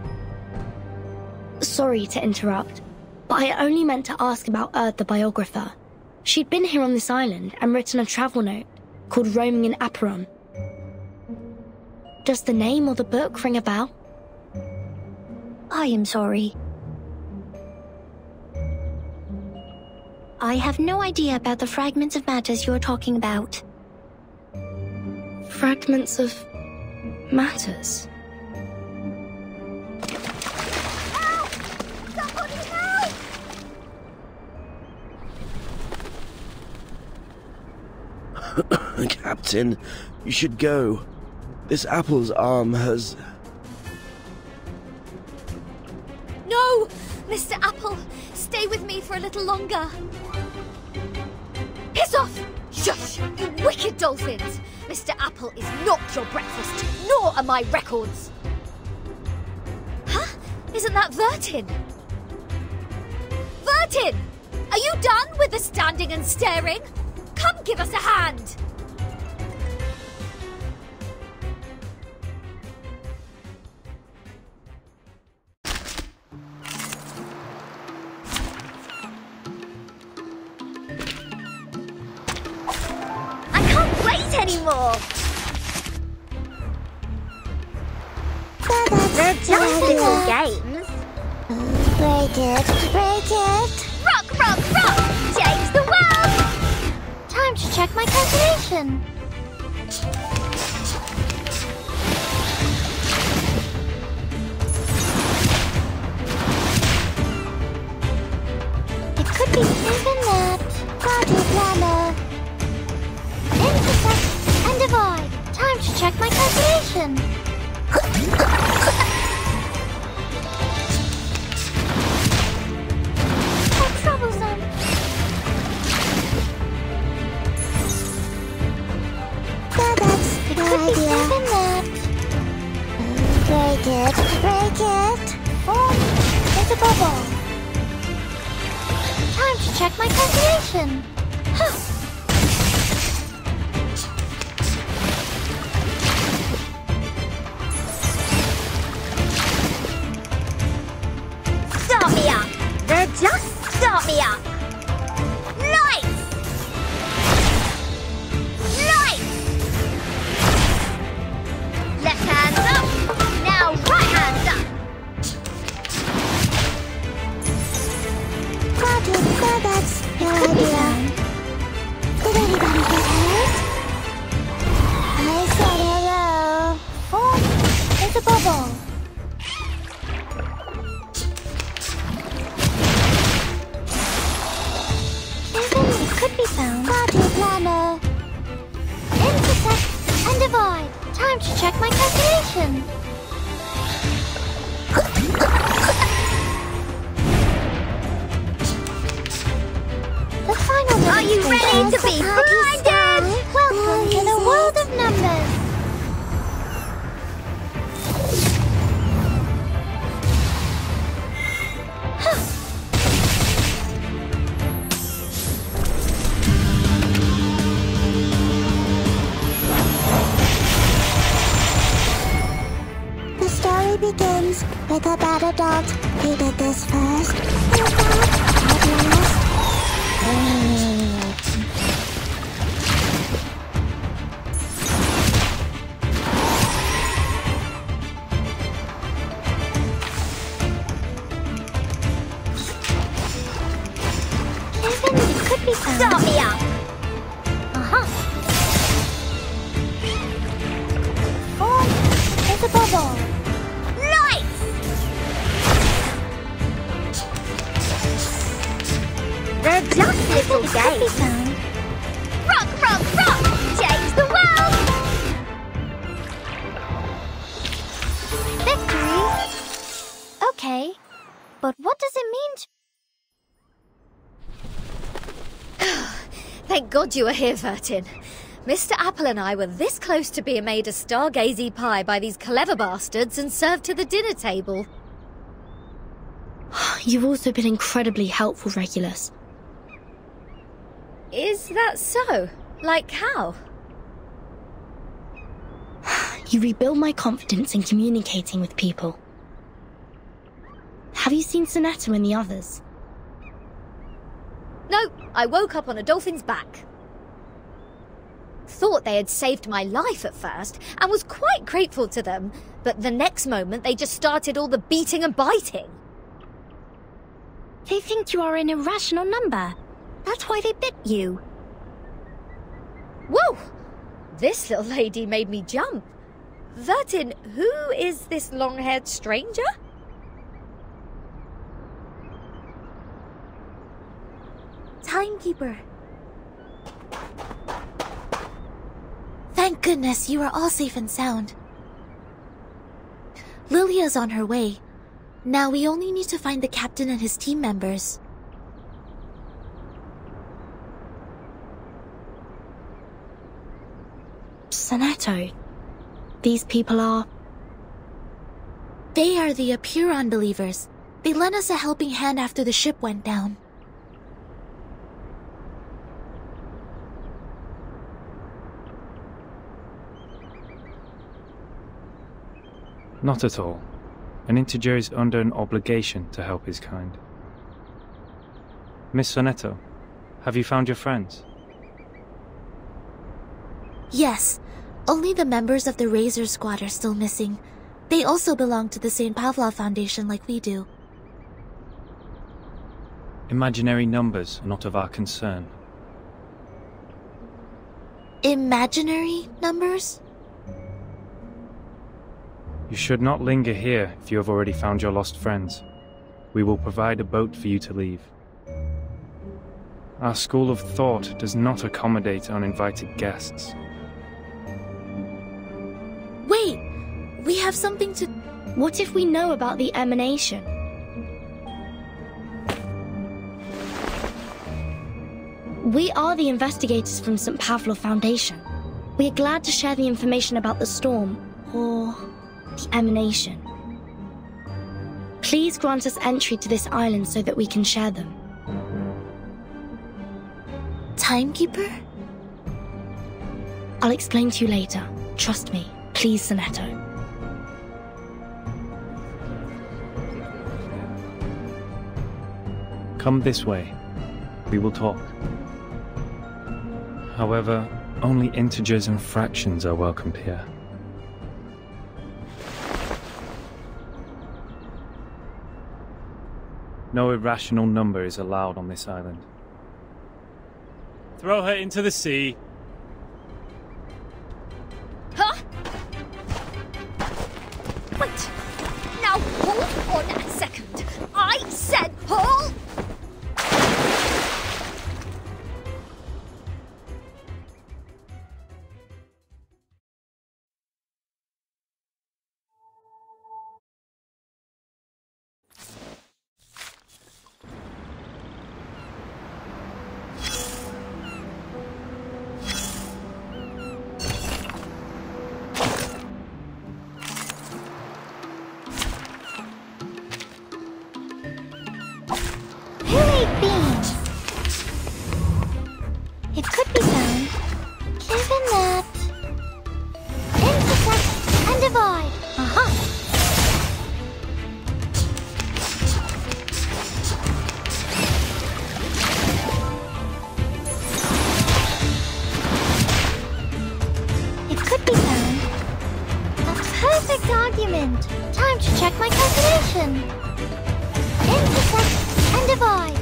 Sorry to interrupt, but I only meant to ask about Erd the biographer. She'd been here on this island and written a travel note called Roaming in Aperon. Does the name or the book ring a bell? I am sorry. I have no idea about the fragments of matters you're talking about. Fragments of matters? Help! Somebody help! Captain, you should go. This apple's arm has... No! Mr. Apple, stay with me for a little longer. Piss off! Shush! You wicked dolphins! Mr. Apple is not your breakfast, nor are my records! Huh? Isn't that Vertin? Vertin! Are you done with the standing and staring? Come give us a hand! Anymore. Nice little games. Break it. Rock, rock, rock! Change the world! Time to check my calculation. calculation. How troublesome. Yeah, that's a good idea. Break it, break it. Oh, there's a bubble. Time to check my calculation. Huh. Start me up! They're just start me up! Lights! Lights! Left hand up! Now right hand up! Yeah, that's your idea. Did anybody get hurt? I said hello. Oh, there's a bubble. Could be found. Party planner. Intersect and divide. Time to check my calculation. The final one. Are you ready to be blinded? Welcome to the world of numbers. The story begins with a bad adult who did this first. And that, at last, Kevin could be found. Start me up! Oh, there's a bubble. Lights! They're just little games. Rock, rock, rock! Change the world! Victory? Okay, but what does it mean to... Thank God you were here, Vertin. Mr. Apple and I were this close to being made a stargazy pie by these clever bastards and served to the dinner table. You've also been incredibly helpful, Regulus. Is that so? Like how? You rebuild my confidence in communicating with people. Have you seen Sonetta and the others? No, I woke up on a dolphin's back. Thought they had saved my life at first, and was quite grateful to them, but the next moment they just started all the beating and biting. They think you are an irrational number. That's why they bit you. Whoa! This little lady made me jump. Vertin, who is this long-haired stranger? Timekeeper. Thank goodness you are all safe and sound. Lilia's on her way. Now we only need to find the captain and his team members. Sonetto, these people are... They are the Apuron believers. They lent us a helping hand after the ship went down. Not at all. An integer is under an obligation to help his kind. Miss Sonetto, have you found your friends? Yes, only the members of the Razor Squad are still missing. They also belong to the St. Pavlov Foundation like we do. Imaginary numbers are not of our concern. Imaginary numbers? You should not linger here if you have already found your lost friends. We will provide a boat for you to leave. Our school of thought does not accommodate uninvited guests. Wait! have something to... What if we know about the emanation? We are the investigators from St. Pavlov Foundation. We are glad to share the information about the storm, or the emanation. Please grant us entry to this island so that we can share them. Timekeeper? I'll explain to you later. Trust me. Please, Sonetto. Come this way. We will talk. However, only integers and fractions are welcomed here. No irrational number is allowed on this island. Throw her into the sea. Huh? Wait. Now hold on a second. I said hold! It could be found, given that... Intersect and divide. Aha! It could be found. A perfect argument. Time to check my calculation. Intersect and divide.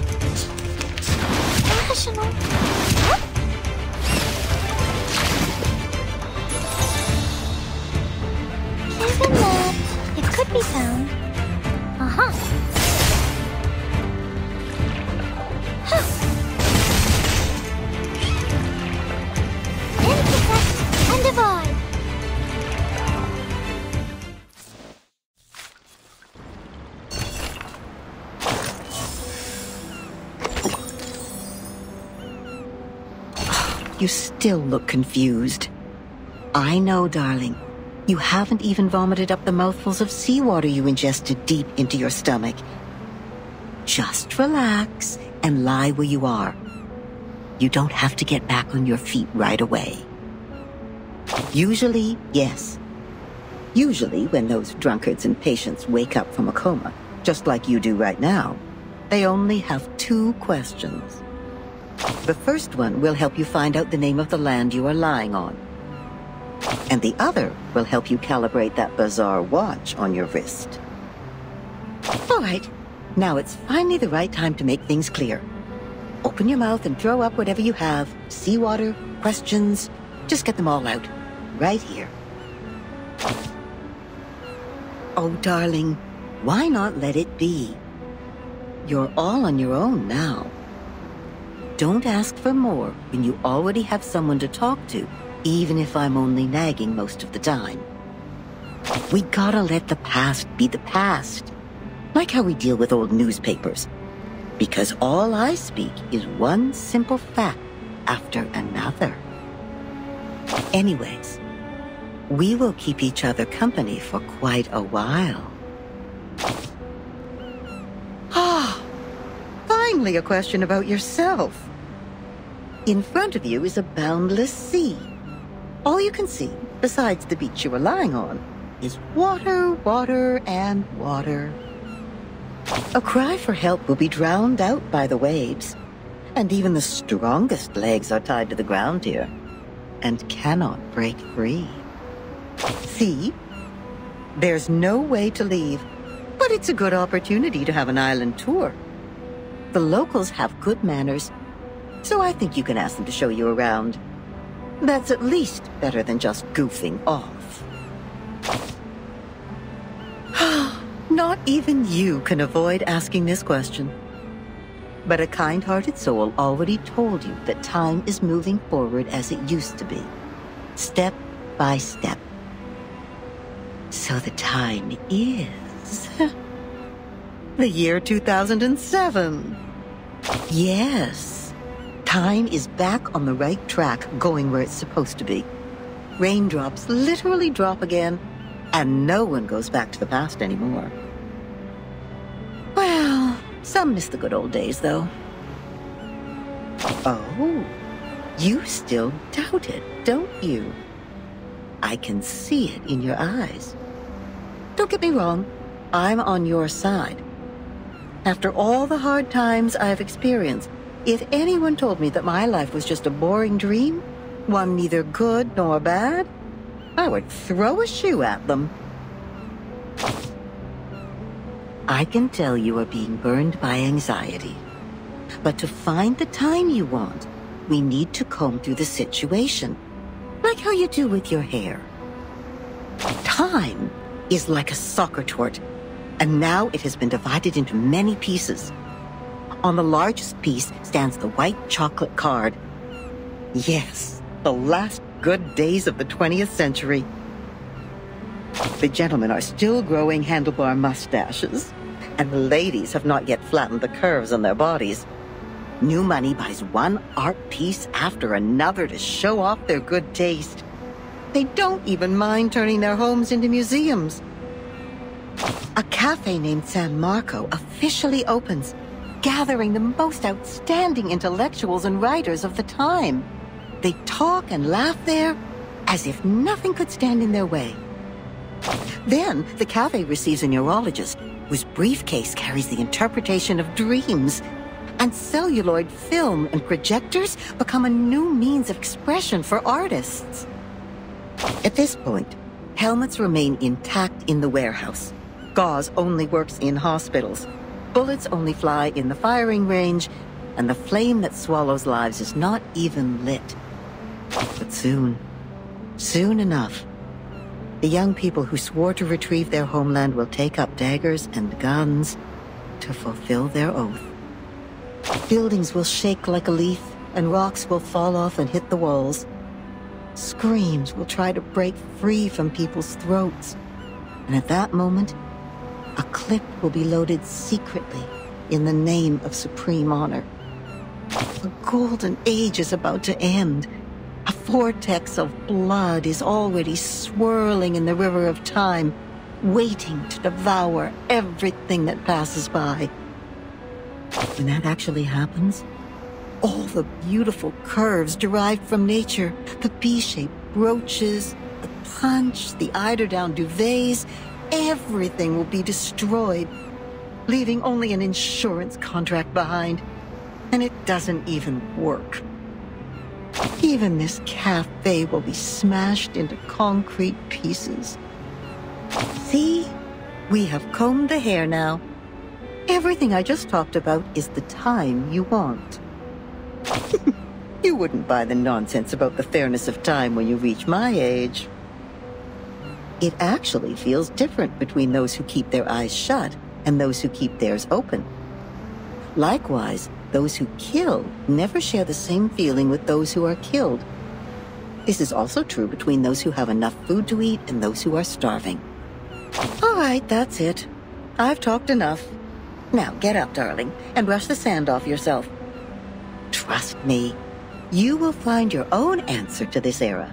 Rational. Huh? Given that it could be found. Aha. Huh. Intersect and divide. You still look confused. I know, darling. You haven't even vomited up the mouthfuls of seawater you ingested deep into your stomach. Just relax and lie where you are. You don't have to get back on your feet right away. Usually, yes. Usually, when those drunkards and patients wake up from a coma, just like you do right now, they only have 2 questions. The first one will help you find out the name of the land you are lying on. And the other will help you calibrate that bizarre watch on your wrist. All right, now it's finally the right time to make things clear. Open your mouth and throw up whatever you have. Seawater, questions, just get them all out. Right here. Oh, darling, why not let it be? You're all on your own now. Don't ask for more when you already have someone to talk to, even if I'm only nagging most of the time. We gotta let the past be the past. Like how we deal with old newspapers. Because all I speak is one simple fact after another. Anyways, we will keep each other company for quite a while. Ah, finally a question about yourself. In front of you is a boundless sea. All you can see, besides the beach you are lying on, is water, water, and water. A cry for help will be drowned out by the waves, and even the strongest legs are tied to the ground here, and cannot break free. See? There's no way to leave, but it's a good opportunity to have an island tour. The locals have good manners, so I think you can ask them to show you around. That's at least better than just goofing off. Not even you can avoid asking this question. But a kind-hearted soul already told you that time is moving forward as it used to be. Step by step. So the time is... the year 2007. Yes. Time is back on the right track, going where it's supposed to be. Raindrops literally drop again, and no one goes back to the past anymore. Well, some miss the good old days, though. Oh, you still doubt it, don't you? I can see it in your eyes. Don't get me wrong, I'm on your side. After all the hard times I've experienced, if anyone told me that my life was just a boring dream, one neither good nor bad, I would throw a shoe at them. I can tell you are being burned by anxiety. But to find the time you want, we need to comb through the situation, like how you do with your hair. Time is like a soccer tort, and now it has been divided into many pieces. On the largest piece stands the white chocolate card. Yes, the last good days of the 20th century. The gentlemen are still growing handlebar mustaches, and the ladies have not yet flattened the curves on their bodies. New money buys one art piece after another to show off their good taste. They don't even mind turning their homes into museums. A cafe named San Marco officially opens, gathering the most outstanding intellectuals and writers of the time. They talk and laugh there as if nothing could stand in their way. Then the cafe receives a neurologist whose briefcase carries the interpretation of dreams, and celluloid film and projectors become a new means of expression for artists. At this point, helmets remain intact in the warehouse. Gauze only works in hospitals. Bullets only fly in the firing range, and the flame that swallows lives is not even lit. But soon enough, the young people who swore to retrieve their homeland will take up daggers and guns to fulfill their oath. Buildings will shake like a leaf, and rocks will fall off and hit the walls. Screams will try to break free from people's throats. And at that moment, a clip will be loaded secretly in the name of supreme honor. The golden age is about to end. A vortex of blood is already swirling in the river of time, waiting to devour everything that passes by. When that actually happens, all the beautiful curves derived from nature, the B-shaped brooches, the punch, the eiderdown duvets, everything will be destroyed, leaving only an insurance contract behind. And it doesn't even work. Even this cafe will be smashed into concrete pieces. See? We have combed the hair now. Everything I just talked about is the time you want. You wouldn't buy the nonsense about the fairness of time when you reach my age. It actually feels different between those who keep their eyes shut and those who keep theirs open. Likewise, those who kill never share the same feeling with those who are killed. This is also true between those who have enough food to eat and those who are starving. All right, that's it. I've talked enough. Now get up, darling, and brush the sand off yourself. Trust me, you will find your own answer to this era.